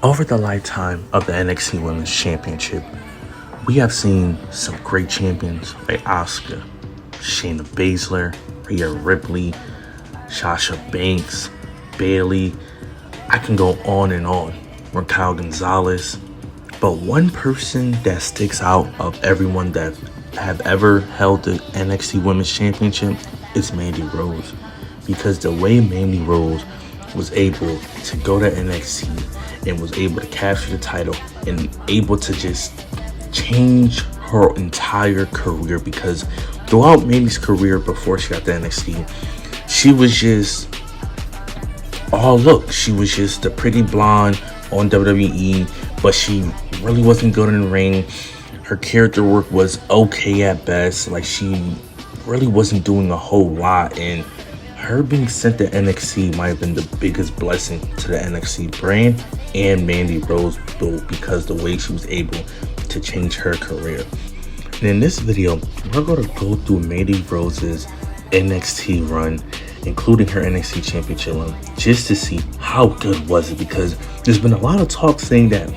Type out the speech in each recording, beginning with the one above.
Over the lifetime of the NXT Women's Championship, we have seen some great champions like Asuka, Shayna Baszler, Rhea Ripley, Sasha Banks, Bayley. I can go on and on. Raquel Gonzalez. But one person that sticks out of everyone that have ever held the NXT Women's Championship is Mandy Rose. Because the way Mandy Rose was able to go to NXT and was able to capture the title and able to just change her entire career, because throughout Mandy's career before she got to NXT, she was just she was just the pretty blonde on WWE, but she really wasn't good in the ring. Her character work was okay at best. Like, she really wasn't doing a whole lot, and her being sent to NXT might have been the biggest blessing to the NXT brand and Mandy Rose, because the way she was able to change her career. And in this video, we're going to go through Mandy Rose's NXT run, including her NXT Championship run, just to see how good was it, because there's been a lot of talk saying that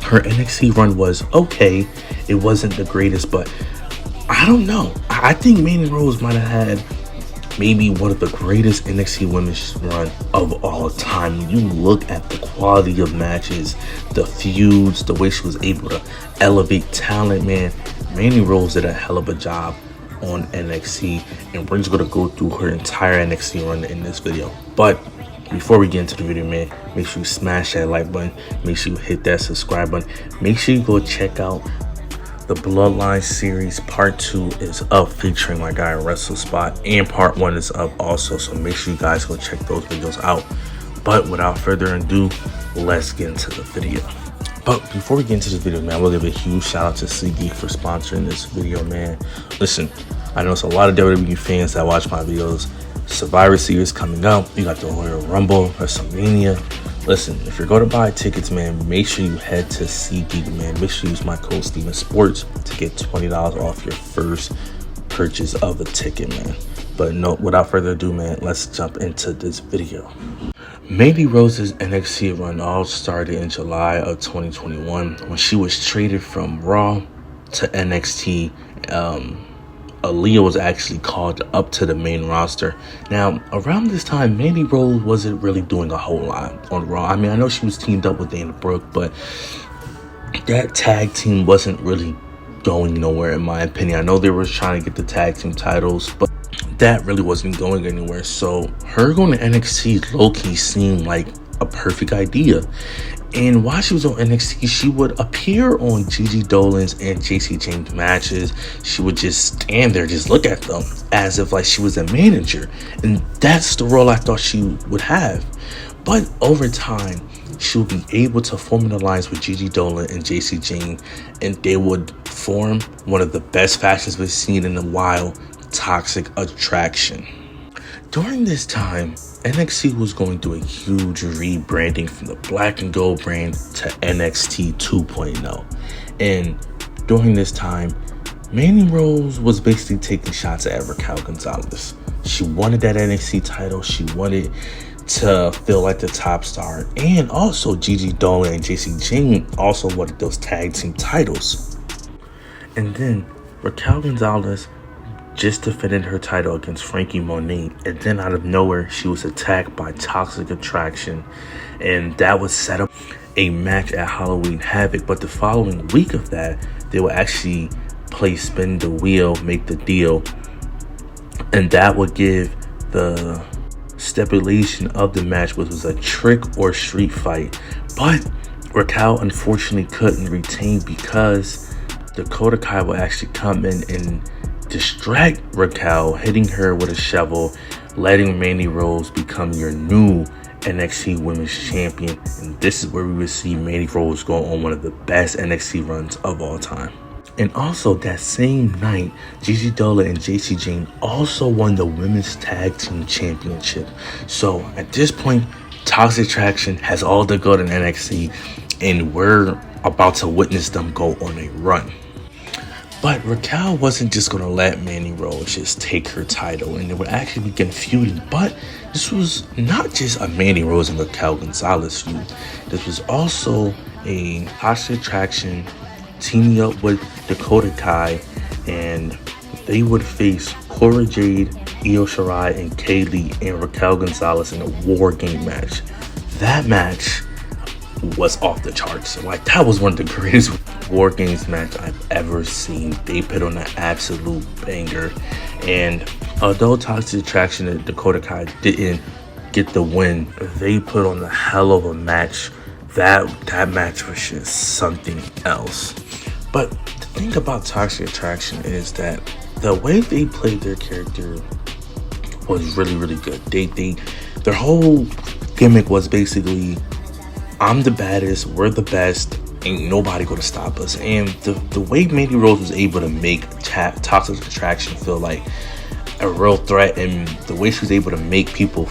her NXT run was okay. It wasn't the greatest, but I don't know. I think Mandy Rose might have had maybe one of the greatest NXT women's run of all time. When you look at the quality of matches, the feuds, the way she was able to elevate talent, man, Mandy Rose did a hell of a job on NXT, and we're just going to go through her entire NXT run in this video. But before we get into the video, man, make sure you smash that like button, make sure you hit that subscribe button, make sure you go check out the Bloodline series. Part 2 is up featuring my guy WrestleSpot, and part 1 is up also, so make sure you guys go check those videos out. But without further ado, let's get into the video. But before we get into this video, man, I will give a huge shout out to SeatGeek for sponsoring this video, man. Listen, I know it's a lot of WWE fans that watch my videos. Survivor Series coming up. You got the Royal Rumble, WrestleMania. Listen, if you're going to buy tickets, man, make sure you head to SeatGeek, man. Make sure you use my code Stevensports to get $20 off your first purchase of a ticket, man. But no, without further ado, man, let's jump into this video. Mandy Rose's NXT run all started in July of 2021 when she was traded from Raw to NXT. Aaliyah was actually called up to the main roster. Now, around this time, Mandy Rose wasn't really doing a whole lot on Raw. I mean, I know she was teamed up with Dana Brooke, but that tag team wasn't really going nowhere, in my opinion. I know they were trying to get the tag team titles, but that really wasn't going anywhere. So her going to NXT low-key seemed like a perfect idea. And while she was on NXT, she would appear on Gigi Dolan's and JC James matches. She would just stand there, just look at them as if like she was a manager. And that's the role I thought she would have. But over time, she would be able to form an alliance with Gigi Dolan and JC James, and they would form one of the best factions we've seen in a while, Toxic Attraction. During this time, NXT was going through a huge rebranding from the black and gold brand to NXT 2.0. And during this time, Mandy Rose was basically taking shots at Raquel Gonzalez. She wanted that NXT title. She wanted to feel like the top star. And also Gigi Dolan and JC James also wanted those tag team titles. And then Raquel Gonzalez just defended her title against Frankie Monet, and then out of nowhere she was attacked by Toxic Attraction, and that would set up a match at Halloween Havoc. But the following week of that, they would actually play Spin the Wheel, Make the Deal, and that would give the stipulation of the match, which was a trick or street fight. But Raquel unfortunately couldn't retain because Dakota Kai would actually come in and distract Raquel, hitting her with a shovel, letting Mandy Rose become your new NXT Women's Champion. And this is where we would see Mandy Rose go on one of the best NXT runs of all time. And also that same night, Gigi Dolan and JC James also won the Women's Tag Team Championship. So at this point, Toxic Attraction has all the gold in NXT, and we're about to witness them go on a run. But Raquel wasn't just going to let Mandy Rose just take her title, and they would actually begin feuding. But this was not just a Mandy Rose and Raquel Gonzalez feud. This was also a Toxic Attraction teaming up with Dakota Kai, and they would face Cora Jade, Io Shirai, and Kaylee and Raquel Gonzalez in a War Game match. That match was off the charts. Like, that was one of the greatest War Games match I've ever seen. They put on an absolute banger. And although Toxic Attraction and Dakota Kai didn't get the win, they put on a hell of a match. That match was just something else. But the thing about Toxic Attraction is that the way they played their character was really, really good. Their whole gimmick was basically, I'm the baddest, we're the best, ain't nobody gonna stop us. And the way Mandy Rose was able to make Toxic Attraction feel like a real threat, and the way she was able to make people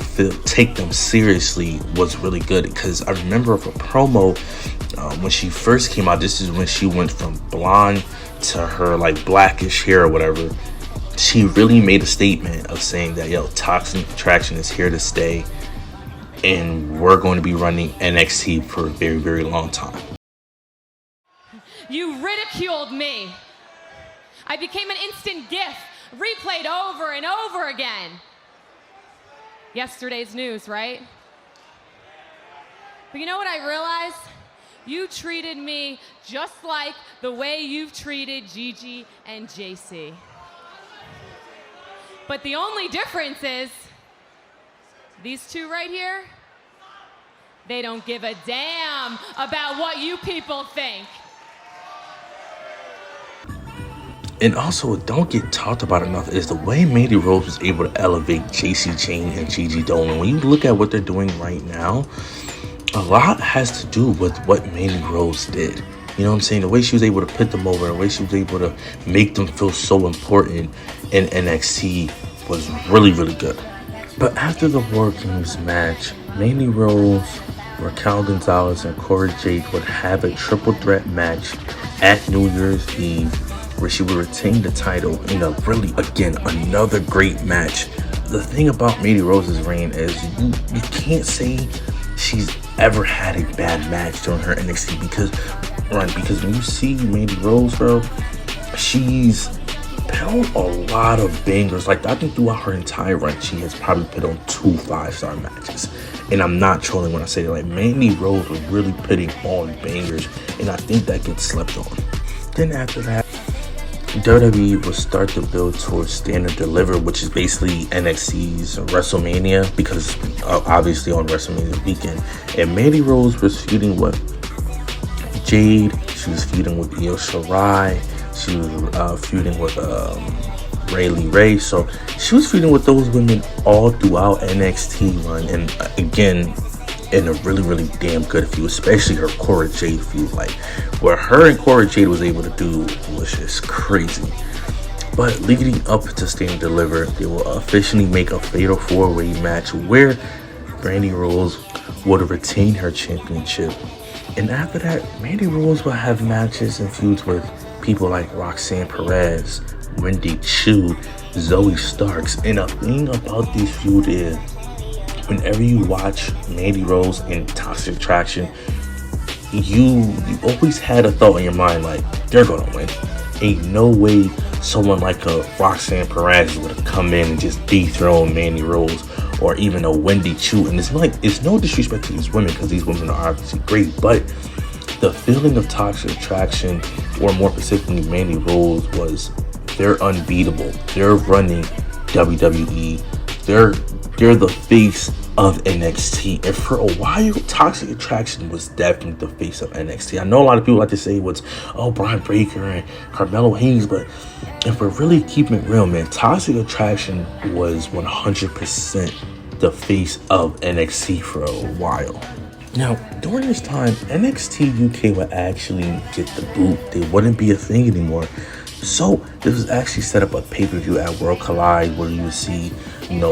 take them seriously was really good. Because I remember of a promo when she first came out. This is when she went from blonde to her like blackish hair or whatever. She really made a statement of saying that, yo, Toxic Attraction is here to stay, and we're going to be running NXT for a very, very long time. You ridiculed me. I became an instant GIF, replayed over and over again. Yesterday's news, right? But you know what I realized? You treated me just like the way you've treated Gigi and JC. But the only difference is, these two right here, they don't give a damn about what you people think. And also, what don't get talked about enough is the way Mandy Rose was able to elevate JC Jane and Gigi Dolan. When you look at what they're doing right now, a lot has to do with what Mandy Rose did. You know what I'm saying? The way she was able to put them over, the way she was able to make them feel so important in NXT was really, really good. But after the War Games match, Mandy Rose, Raquel Gonzalez, and Cora Jade would have a triple threat match at New Year's Eve, where she would retain the title in a really, again, another great match. The thing about Mandy Rose's reign is you can't say she's ever had a bad match during her NXT because when you see Mandy Rose, bro, she's put on a lot of bangers. Like, I think throughout her entire run, she has probably put on 2 5-star matches. And I'm not trolling when I say that. Like, Mandy Rose was really putting on bangers, and I think that gets slept on. Then after that, WWE will start to build towards Stand and Deliver, which is basically NXT's WrestleMania, because obviously on WrestleMania weekend. And Mandy Rose was feuding with Jade, she was feuding with Io Shirai, she was feuding with Rayleigh Ray. So she was feuding with those women all throughout NXT run, and again, in a really, really damn good feud, especially her Cora Jade feud. Like, what her and Cora Jade was able to do was just crazy. But leading up to Stand and Deliver, they will officially make a fatal 4-way match where Mandy Rose would retain her championship. And after that, Mandy Rose will have matches and feuds with people like Roxanne Perez, Wendy Chu, Zoe Starks. And the thing about these feuds is, whenever you watch Mandy Rose in Toxic Attraction, you always had a thought in your mind like, they're gonna win. Ain't no way someone like a Roxanne Perez would have come in and just dethroned Mandy Rose, or even a Wendy Chu. And it's no disrespect to these women, because these women are obviously great, but the feeling of Toxic Attraction, or more specifically Mandy Rose, was they're unbeatable. They're running WWE. They're the face of NXT. And for a while, Toxic Attraction was definitely the face of NXT. I know a lot of people like to say what's, Brian Breaker and Carmelo Hayes, but if we're really keeping it real, man, Toxic Attraction was 100% the face of NXT for a while. Now, during this time, NXT UK would actually get the boot. They wouldn't be a thing anymore. So this was actually set up a pay-per-view at World Collide, where you would see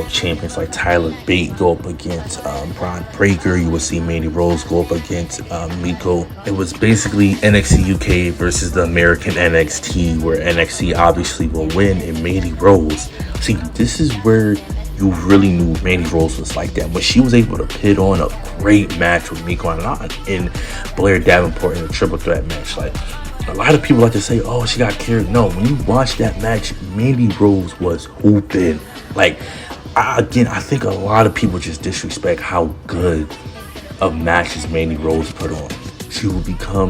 champions like Tyler Bate go up against Bron Breakker. You will see Mandy Rose go up against Miko. It was basically NXT UK versus the American NXT, where NXT obviously will win, and Mandy Rose. See, this is where you really knew Mandy Rose was like that, when she was able to put on a great match with Miko and Blair Davenport in a triple threat match. Like, a lot of people like to say, oh, she got carried. No, when you watch that match, Mandy Rose was hooping. Like, I think a lot of people just disrespect how good of matches Mandy Rose put on. She will become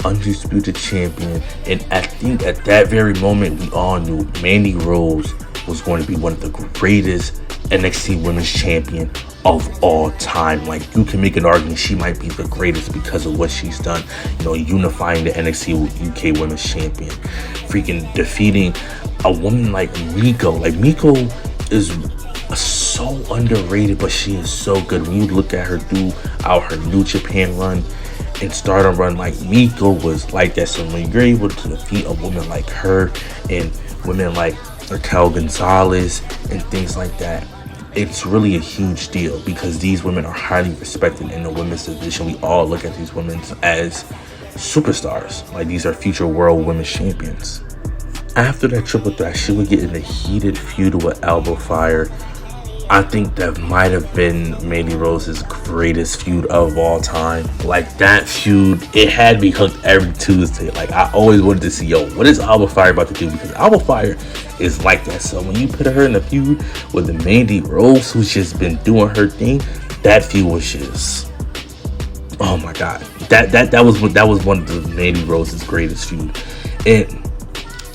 undisputed champion, and I think at that very moment, we all knew Mandy Rose was going to be one of the greatest NXT Women's Champion of all time. Like, you can make an argument she might be the greatest because of what she's done, unifying the NXT UK Women's Champion, freaking defeating a woman like Miko. Like, Miko is so underrated, but she is so good. When you look at her throughout her New Japan run and Stardom run, like, Miko was like that. So when you're able to defeat a woman like her and women like Raquel Gonzalez and things like that, it's really a huge deal, because these women are highly respected in the women's division. We all look at these women as superstars. Like, these are future world women's champions. After that triple threat, she would get in a heated feud with Elbow Fire. I think that might have been Mandy Rose's greatest feud of all time. Like, that feud, it had me hooked every Tuesday. Like, I always wanted to see, what is Elbow Fire about to do? Because Elbow Fire is like that. So when you put her in a feud with the Mandy Rose, who's just been doing her thing, that feud was just, oh my God. That was one of the Mandy Rose's greatest feud.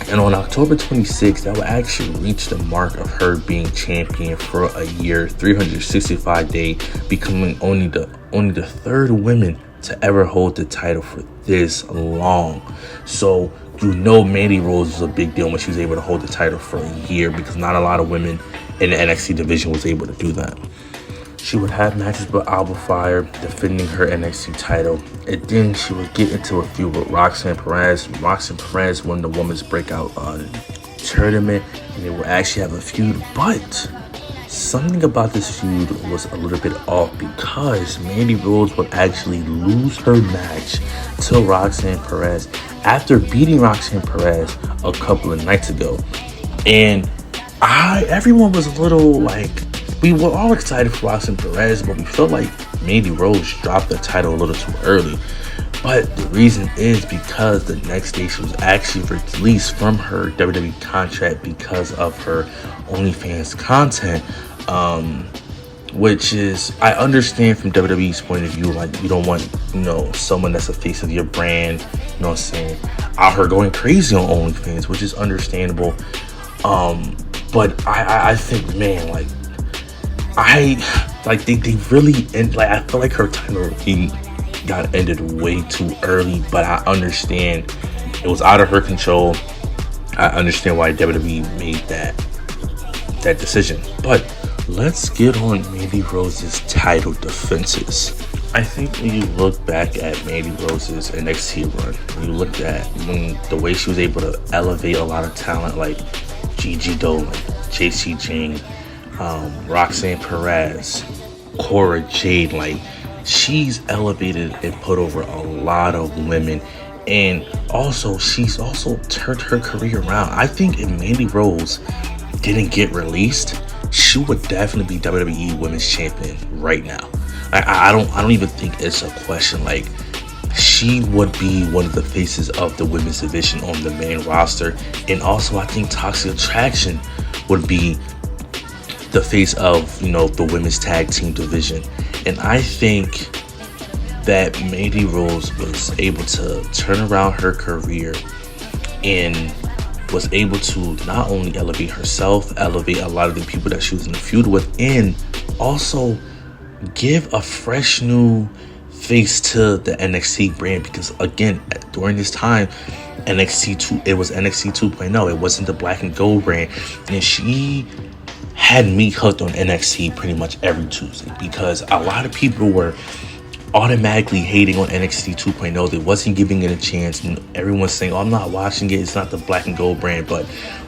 And on October 26th, that will actually reach the mark of her being champion for a year, 365 days, becoming only the third woman to ever hold the title for this long. So Mandy Rose was a big deal when she was able to hold the title for a year, because not a lot of women in the NXT division was able to do that. She would have matches with Alba Fire, defending her NXT title. And then she would get into a feud with Roxanne Perez. Roxanne Perez won the Women's Breakout Tournament, and they would actually have a feud. But something about this feud was a little bit off, because Mandy Rose would actually lose her match to Roxanne Perez after beating Roxanne Perez a couple of nights ago. And everyone was a little like, we were all excited for Roxanne Perez, but we felt like Mandy Rose dropped the title a little too early. But the reason is because the next day she was actually released from her WWE contract because of her OnlyFans content, which is, I understand from WWE's point of view, like, you don't want, someone that's the face of your brand, out here going crazy on OnlyFans, which is understandable. But I think, man, like, they really end. Like, I feel like her title got ended way too early, but I understand it was out of her control. I understand why WWE made that decision. But let's get on Mandy Rose's title defenses. I think when you look back at Mandy Rose's NXT run, when you look at the way she was able to elevate a lot of talent like Gigi Dolan, JC Jane, Roxanne Perez, Cora Jade, like, she's elevated and put over a lot of women. And also, she's also turned her career around. I think if Mandy Rose didn't get released, she would definitely be WWE Women's Champion right now. I don't even think it's a question. Like, she would be one of the faces of the women's division on the main roster. And also, I think Toxic Attraction would be the face of, the women's tag team division. And I think that Mandy Rose was able to turn around her career and was able to not only elevate herself, elevate a lot of the people that she was in the feud with, and also give a fresh new face to the NXT brand. Because again, during this time, it was NXT 2.0. It wasn't the black and gold brand. And she had me hooked on NXT pretty much every Tuesday, because a lot of people were automatically hating on NXT 2.0. They wasn't giving it a chance, and everyone's saying, I'm not watching it, it's not the black and gold brand. But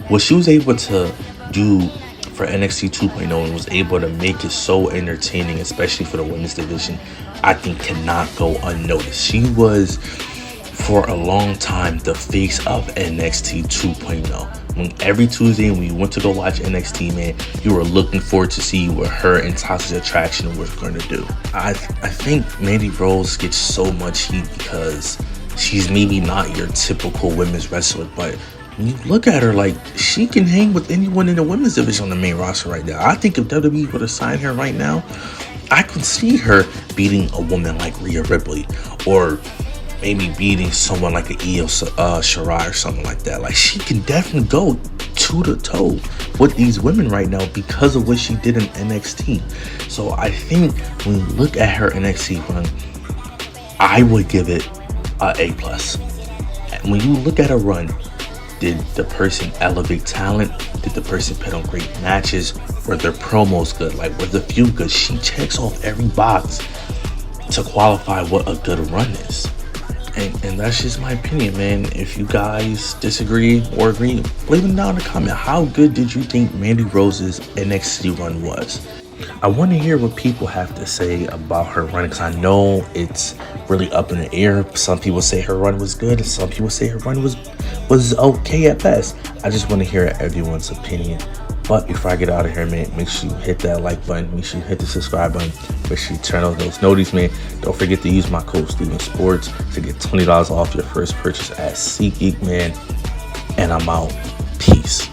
what she was able to do for NXT 2.0 and was able to make it so entertaining, especially for the women's division, I think cannot go unnoticed. She was, for a long time, the face of NXT 2.0. When every Tuesday when you went to go watch NXT, man, you were looking forward to see what her and Toxic Attraction was going to do. I think Mandy Rose gets so much heat because she's maybe not your typical women's wrestler, but when you look at her, like, she can hang with anyone in the women's division on the main roster right now. I think if WWE were to sign her right now, I could see her beating a woman like Rhea Ripley, or maybe beating someone like an Io Shirai or something like that. Like, she can definitely go toe to toe with these women right now because of what she did in NXT. So I think when you look at her NXT run, I would give it a A+. When you look at her run, did the person elevate talent? Did the person put on great matches? Were their promos good? Like, were the feud good? She checks off every box to qualify what a good run is. And that's just my opinion, man. If you guys disagree or agree, leave them down in the comment. How good did you think Mandy Rose's NXT run was? I want to hear what people have to say about her run, because I know it's really up in the air. Some people say her run was good, and some people say her run was okay at best. I just want to hear everyone's opinion. But before I get out of here, man, make sure you hit that like button. Make sure you hit the subscribe button. Make sure you turn on those notifications, man. Don't forget to use my code Stevensports to get $20 off your first purchase at SeatGeek, man. And I'm out. Peace.